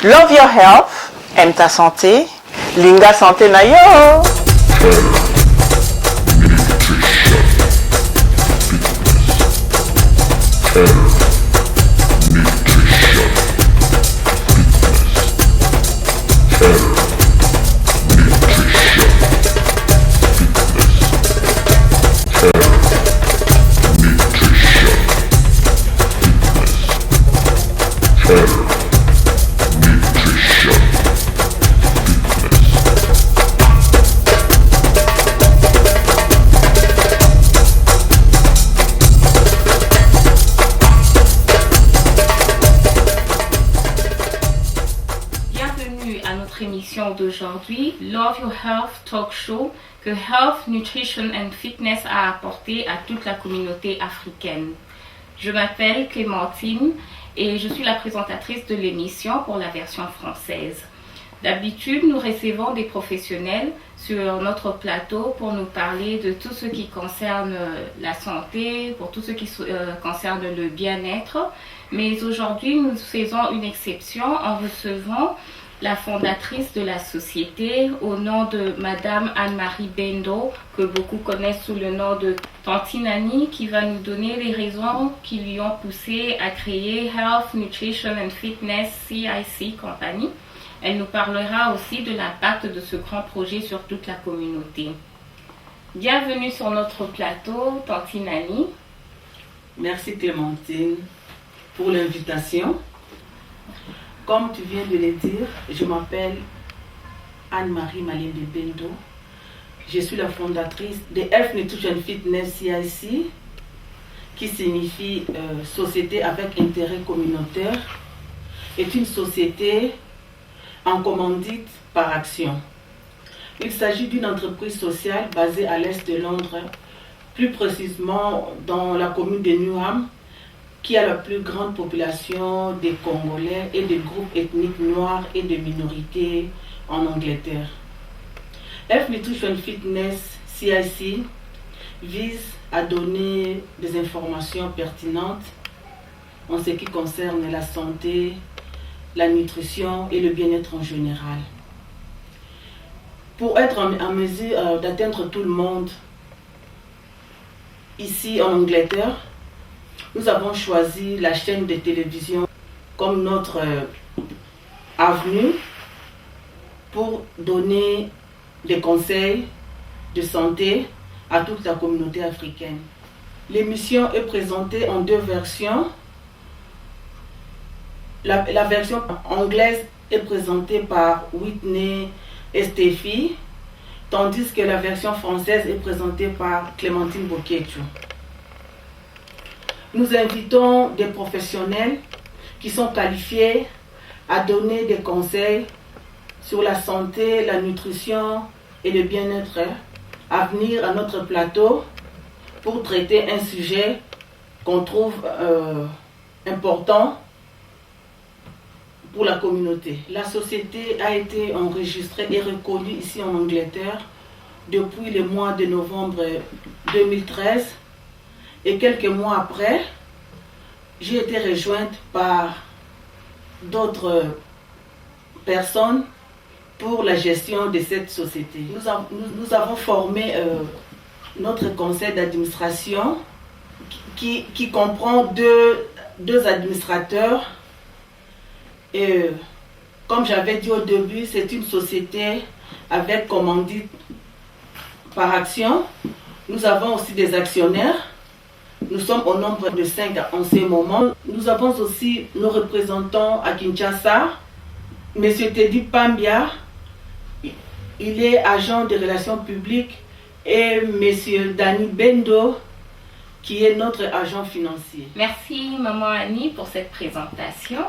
Love your health, aime ta santé, linga santé na yo. Émission d'aujourd'hui, Love Your Health Talk Show, que Health, Nutrition and Fitness a apporté à toute la communauté africaine. Je m'appelle Clémentine et je suis la présentatrice de l'émission pour la version française. D'habitude, nous recevons des professionnels sur notre plateau pour nous parler de tout ce qui concerne la santé, pour tout ce qui concerne le bien-être. Mais aujourd'hui, nous faisons une exception en recevant la fondatrice de la société au nom de Madame Anne-Marie Bendo, que beaucoup connaissent sous le nom de Tantine Annie, qui va nous donner les raisons qui lui ont poussé à créer Health, Nutrition and Fitness CIC Company. Elle nous parlera aussi de l'impact de ce grand projet sur toute la communauté. Bienvenue sur notre plateau, Tantine Annie. Merci Clémentine pour l'invitation. Comme tu viens de le dire, je m'appelle Anne-Marie Malimbe Bendo. Je suis la fondatrice de Health Nutrition Fitness CIC, qui signifie Société avec intérêt communautaire, est une société en commandite par action. Il s'agit d'une entreprise sociale basée à l'est de Londres, plus précisément dans la commune de Newham, qui a la plus grande population des Congolais et des groupes ethniques noirs et de minorités en Angleterre. Health Nutrition Fitness CIC vise à donner des informations pertinentes en ce qui concerne la santé, la nutrition et le bien-être en général. Pour être en mesure d'atteindre tout le monde ici en Angleterre, nous avons choisi la chaîne de télévision comme notre avenue pour donner des conseils de santé à toute la communauté africaine. L'émission est présentée en deux versions. La version anglaise est présentée par Whitney et Stéphie, tandis que la version française est présentée par Clémentine Boketu. Nous invitons des professionnels qui sont qualifiés à donner des conseils sur la santé, la nutrition et le bien-être à venir à notre plateau pour traiter un sujet qu'on trouve important pour la communauté. La société a été enregistrée et reconnue ici en Angleterre depuis le mois de novembre 2013. Et quelques mois après, j'ai été rejointe par d'autres personnes pour la gestion de cette société. Nous avons formé notre conseil d'administration qui comprend deux administrateurs. Et comme j'avais dit au début, c'est une société avec commandite par action. Nous avons aussi des actionnaires. Nous sommes au nombre de 5 en ce moment. Nous avons aussi nos représentants à Kinshasa. Monsieur Teddy Pambia, il est agent de relations publiques, et Monsieur Danny Bendo, qui est notre agent financier. Merci Maman Annie pour cette présentation.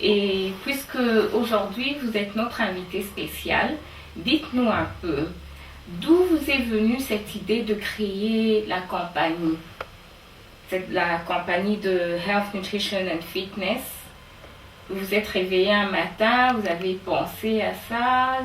Et puisque aujourd'hui vous êtes notre invité spécial, dites-nous un peu d'où vous est venue cette idée de créer la compagnie. C'est la compagnie de Health, Nutrition and Fitness. Vous vous êtes réveillé un matin, vous avez pensé à ça.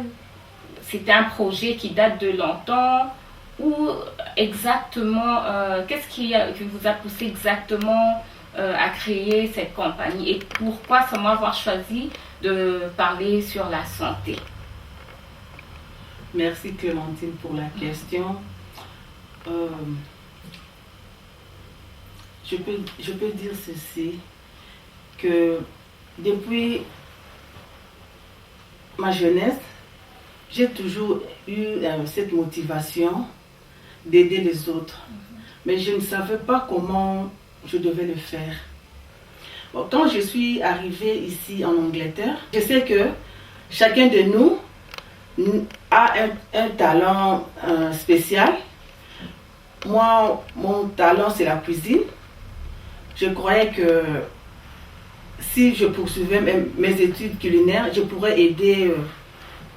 C'était un projet qui date de longtemps. Ou exactement, qu'est-ce qui vous a poussé exactement à créer cette compagnie et pourquoi seulement avoir choisi de parler sur la santé? Merci Clémentine pour la question. Je peux dire ceci, que depuis ma jeunesse, j'ai toujours eu cette motivation d'aider les autres. Mais je ne savais pas comment je devais le faire. Bon, quand je suis arrivée ici en Angleterre, je sais que chacun de nous a un talent spécial. Moi, mon talent, c'est la cuisine. Je croyais que si je poursuivais mes études culinaires, je pourrais aider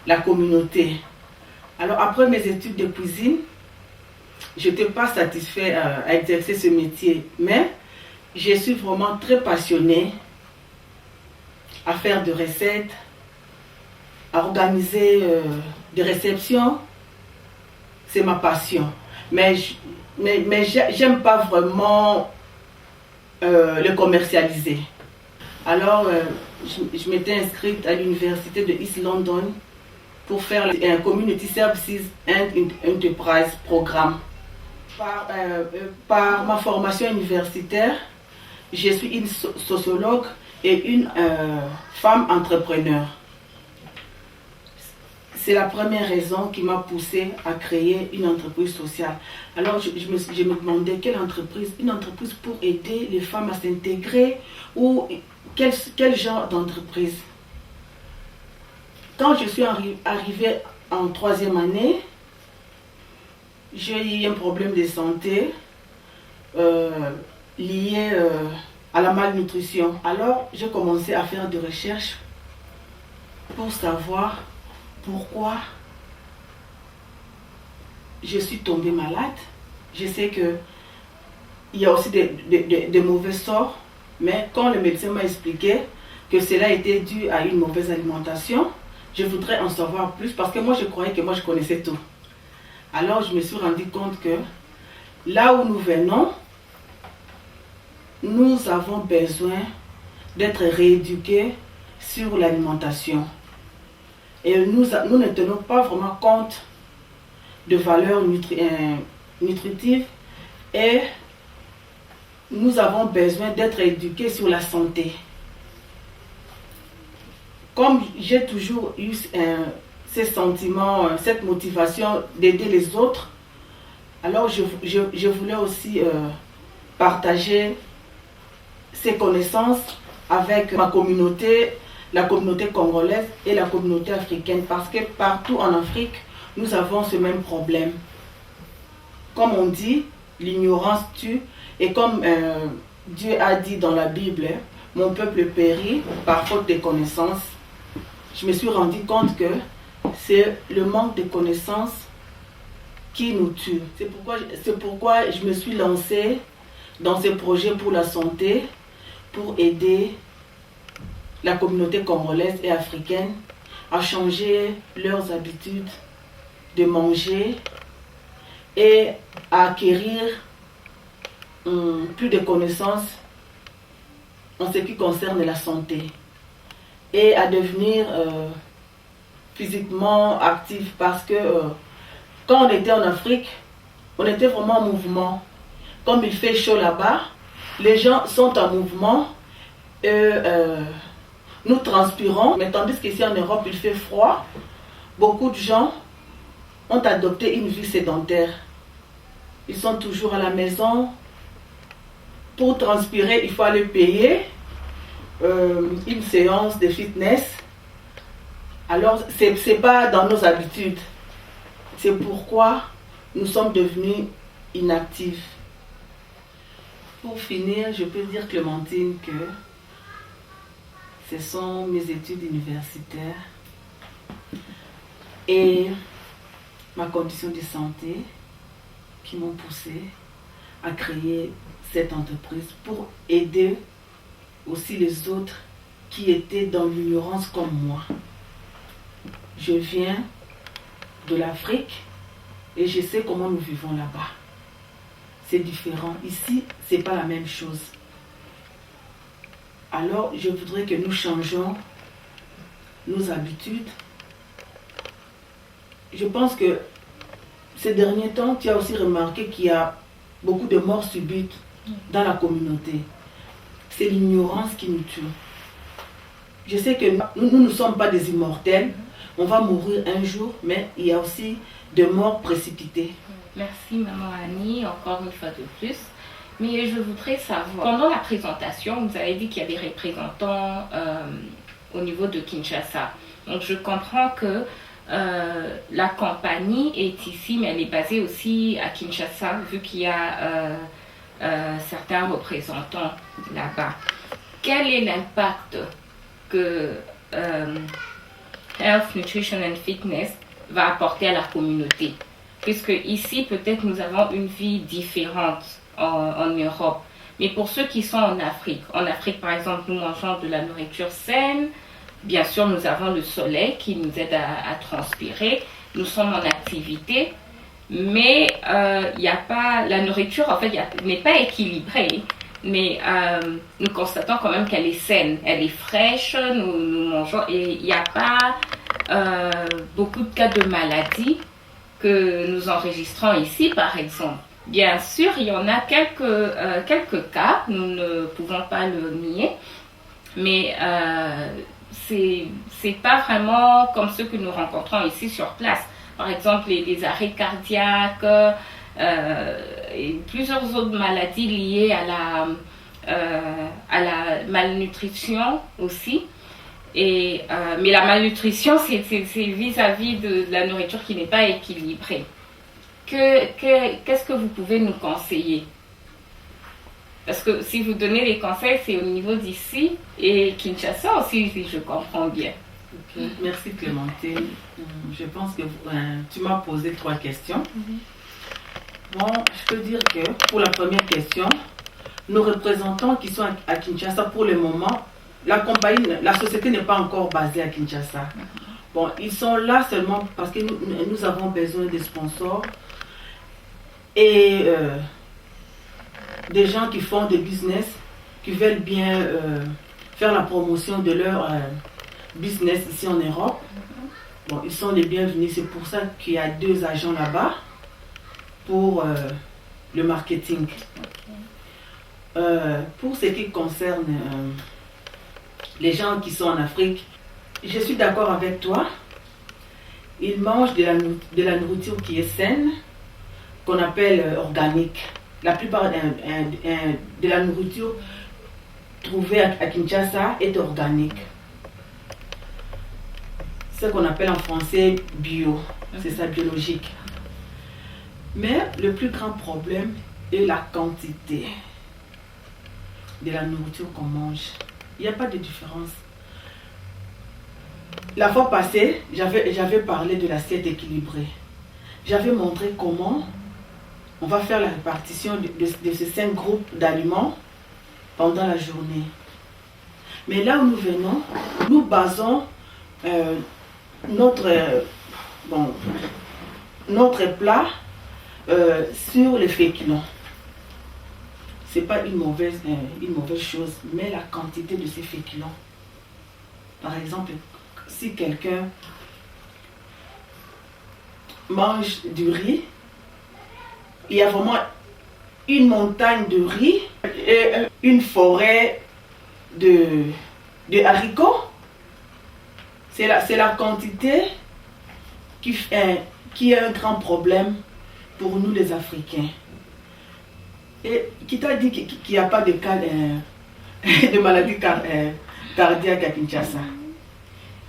la communauté. Alors, après mes études de cuisine, je n'étais pas satisfaite à exercer ce métier, mais je suis vraiment très passionnée à faire des recettes, à organiser des réceptions. C'est ma passion. Mais j'aime pas vraiment le commercialiser. Alors, je m'étais inscrite à l'université de East London pour faire un Community Services and Enterprise Programme. Par ma formation universitaire, je suis une sociologue et une femme entrepreneur. C'est la première raison qui m'a poussée à créer une entreprise sociale. Alors je me demandais quelle entreprise, une entreprise pour aider les femmes à s'intégrer ou quel genre d'entreprise. Quand je suis arrivée en 3e année, j'ai eu un problème de santé lié à la malnutrition. Alors j'ai commencé à faire des recherches pour savoir pourquoi je suis tombée malade. Je sais qu'il y a aussi des mauvais sorts, mais quand le médecin m'a expliqué que cela était dû à une mauvaise alimentation, je voudrais en savoir plus parce que moi je croyais que moi je connaissais tout. Alors je me suis rendu compte que là où nous venons, nous avons besoin d'être rééduqués sur l'alimentation. Et nous ne tenons pas vraiment compte de valeurs nutritives et nous avons besoin d'être éduqués sur la santé. Comme j'ai toujours eu ces sentiments, cette motivation d'aider les autres, alors je voulais aussi partager ces connaissances avec ma communauté, la communauté congolaise et la communauté africaine, parce que partout en Afrique, nous avons ce même problème. Comme on dit, l'ignorance tue, et comme Dieu a dit dans la Bible, mon peuple périt par faute de connaissances. Je me suis rendu compte que c'est le manque de connaissances qui nous tue. C'est pourquoi je me suis lancée dans ce projet pour la santé, pour aider la communauté congolaise et africaine à changer leurs habitudes de manger et à acquérir plus de connaissances en ce qui concerne la santé et à devenir physiquement actif parce que quand on était en Afrique, on était vraiment en mouvement. Comme il fait chaud là-bas, les gens sont en mouvement et nous transpirons, mais tandis qu'ici en Europe il fait froid, beaucoup de gens ont adopté une vie sédentaire. Ils sont toujours à la maison. Pour transpirer, il faut aller payer une séance de fitness. Alors, c'est pas dans nos habitudes. C'est pourquoi nous sommes devenus inactifs. Pour finir, je peux dire, Clémentine, que ce sont mes études universitaires et ma condition de santé qui m'ont poussé à créer cette entreprise pour aider aussi les autres qui étaient dans l'ignorance comme moi. Je viens de l'Afrique et je sais comment nous vivons là-bas. C'est différent. Ici, c'est pas la même chose. Alors, je voudrais que nous changions nos habitudes. Je pense que ces derniers temps, tu as aussi remarqué qu'il y a beaucoup de morts subites dans la communauté. C'est l'ignorance qui nous tue. Je sais que nous ne sommes pas des immortels. On va mourir un jour, mais il y a aussi des morts précipitées. Merci Maman Annie, encore une fois de plus. Mais je voudrais savoir, pendant la présentation, vous avez dit qu'il y a des représentants au niveau de Kinshasa. Donc je comprends que la compagnie est ici, mais elle est basée aussi à Kinshasa, vu qu'il y a certains représentants là-bas. Quel est l'impact que Health, Nutrition and Fitness va apporter à la communauté? Puisque ici, peut-être nous avons une vie différente en Europe. Mais pour ceux qui sont en Afrique, par exemple, nous mangeons de la nourriture saine. Bien sûr, nous avons le soleil qui nous aide à transpirer. Nous sommes en activité. Mais il n'y a pas... La nourriture, en fait, n'est pas équilibrée. Mais nous constatons quand même qu'elle est saine. Elle est fraîche. Nous mangeons. Et il n'y a pas beaucoup de cas de maladies que nous enregistrons ici, par exemple. Bien sûr, il y en a quelques cas, nous ne pouvons pas le nier, mais c'est pas vraiment comme ceux que nous rencontrons ici sur place. Par exemple, les arrêts cardiaques et plusieurs autres maladies liées à la malnutrition aussi. Mais la malnutrition, c'est vis-à-vis de la nourriture qui n'est pas équilibrée. Qu'est-ce que vous pouvez nous conseiller? Parce que si vous donnez des conseils, c'est au niveau d'ici et Kinshasa aussi, si je comprends bien. Okay. Merci Clémentine. Je pense que tu m'as posé 3 questions. Bon, je peux dire que pour la première question, nos représentants qui sont à Kinshasa pour le moment, la société n'est pas encore basée à Kinshasa. Bon, ils sont là seulement parce que nous avons besoin des sponsors et des gens qui font des business, qui veulent bien faire la promotion de leur business ici en Europe. Bon, ils sont les bienvenus. C'est pour ça qu'il y a 2 agents là-bas pour le marketing. Pour ce qui concerne les gens qui sont en Afrique, je suis d'accord avec toi. Ils mangent de la nourriture qui est saine, qu'on appelle organique. La plupart de la nourriture trouvée à Kinshasa est organique. Ce qu'on appelle en français bio, c'est ça, biologique. Mais le plus grand problème est la quantité de la nourriture qu'on mange. Il n'y a pas de différence. La fois passée, j'avais parlé de l'assiette équilibrée. J'avais montré comment on va faire la répartition de ces 5 groupes d'aliments pendant la journée. Mais là où nous venons, nous basons notre plat sur les féculents. Ce n'est pas une mauvaise chose, mais la quantité de ces féculents. Par exemple, si quelqu'un mange du riz, il y a vraiment une montagne de riz et une forêt de haricots. C'est la quantité qui est un grand problème pour nous les Africains. Et qui t'a dit qu'il n'y a pas de cas de maladie cardiaque à Kinshasa?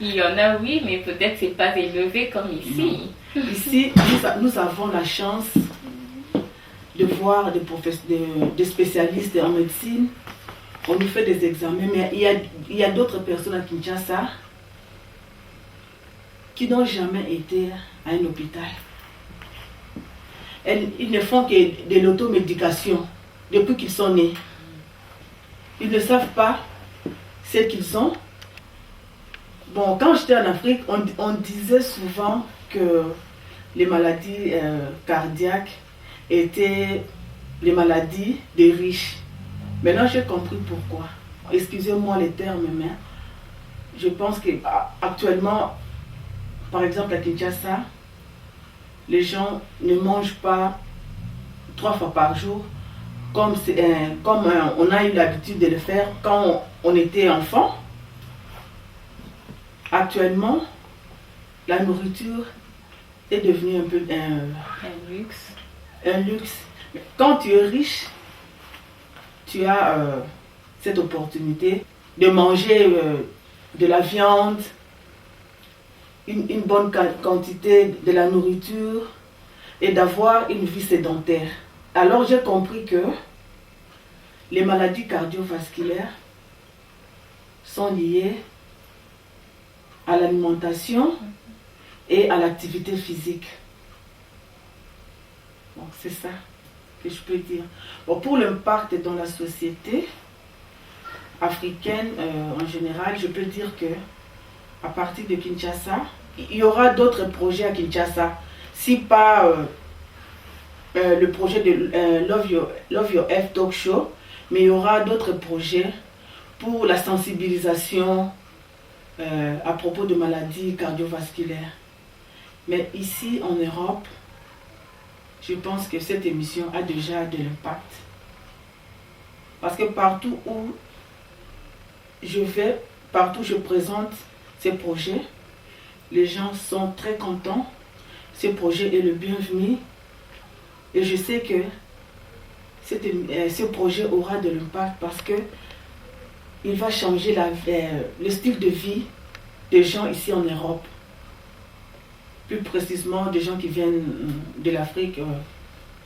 Il y en a, oui, mais peut-être c'est pas élevé comme ici. Non. Ici, nous avons la chance de voir des spécialistes en médecine. On nous fait des examens, mais il y a d'autres personnes à Kinshasa qui n'ont jamais été à un hôpital. Ils ne font que de l'automédication depuis qu'ils sont nés. Ils ne savent pas ce qu'ils ont. Bon, quand j'étais en Afrique, on disait souvent que les maladies cardiaques étaient les maladies des riches. Maintenant, j'ai compris pourquoi. excusez-moi les termes, mais je pense qu'actuellement, par exemple à Kinshasa, les gens ne mangent pas 3 fois par jour comme on a eu l'habitude de le faire quand on était enfant. Actuellement, la nourriture est devenue un peu Un luxe. un luxe. Quand tu es riche, tu as cette opportunité de manger de la viande, une bonne quantité de la nourriture et d'avoir une vie sédentaire. Alors j'ai compris que les maladies cardiovasculaires sont liées à l'alimentation et à l'activité physique. Donc c'est ça que je peux dire. Bon, pour l'impact dans la société africaine en général, je peux dire que à partir de Kinshasa, il y aura d'autres projets à Kinshasa. Si pas le projet de Love Your Health Talk Show, mais il y aura d'autres projets pour la sensibilisation à propos de maladies cardiovasculaires. Mais ici en Europe, je pense que cette émission a déjà de l'impact. Parce que partout où je vais, partout où je présente ces projets, les gens sont très contents. Ce projet est le bienvenu. Et je sais que ce projet aura de l'impact parce que il va changer le style de vie des gens ici en Europe. Plus précisément des gens qui viennent de l'Afrique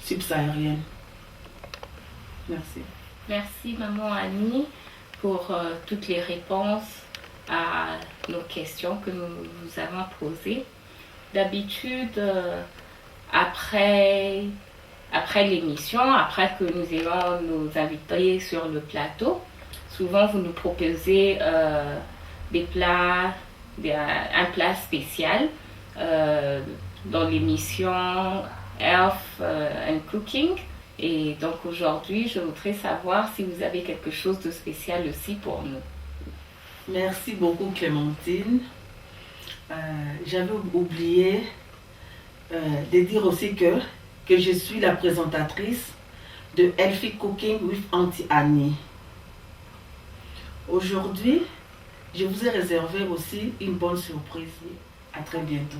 subsaharienne. Merci. Merci maman Annie pour toutes les réponses à nos questions que nous vous avons posées. D'habitude, après l'émission, après que nous ayons nos invités sur le plateau, souvent vous nous proposez des plats, un plat spécial dans l'émission Health and Cooking. Et donc aujourd'hui, je voudrais savoir si vous avez quelque chose de spécial aussi pour nous. Merci beaucoup Clémentine. J'avais oublié de dire aussi que je suis la présentatrice de Healthy Cooking with Auntie Annie. Aujourd'hui, je vous ai réservé aussi une bonne surprise. À très bientôt.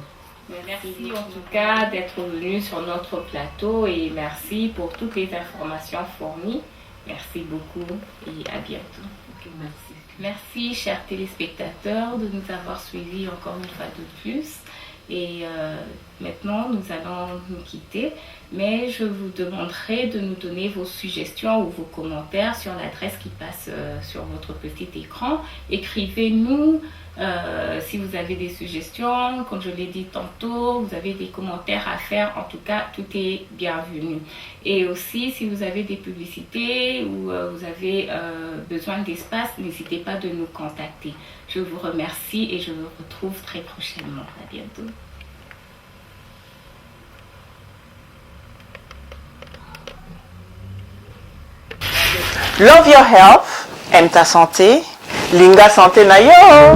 Merci en tout cas d'être venu sur notre plateau et merci pour toutes les informations fournies. Merci beaucoup et à bientôt. Okay, merci. Merci chers téléspectateurs de nous avoir suivis encore une fois de plus. Et maintenant, nous allons nous quitter, mais je vous demanderai de nous donner vos suggestions ou vos commentaires sur l'adresse qui passe sur votre petit écran. Écrivez-nous si vous avez des suggestions, comme je l'ai dit tantôt, vous avez des commentaires à faire, en tout cas, tout est bienvenu. Et aussi, si vous avez des publicités ou vous avez besoin d'espace, n'hésitez pas de nous contacter. Je vous remercie et je vous retrouve très prochainement. À bientôt. Love your health, aime ta santé, Linga Santé na yo.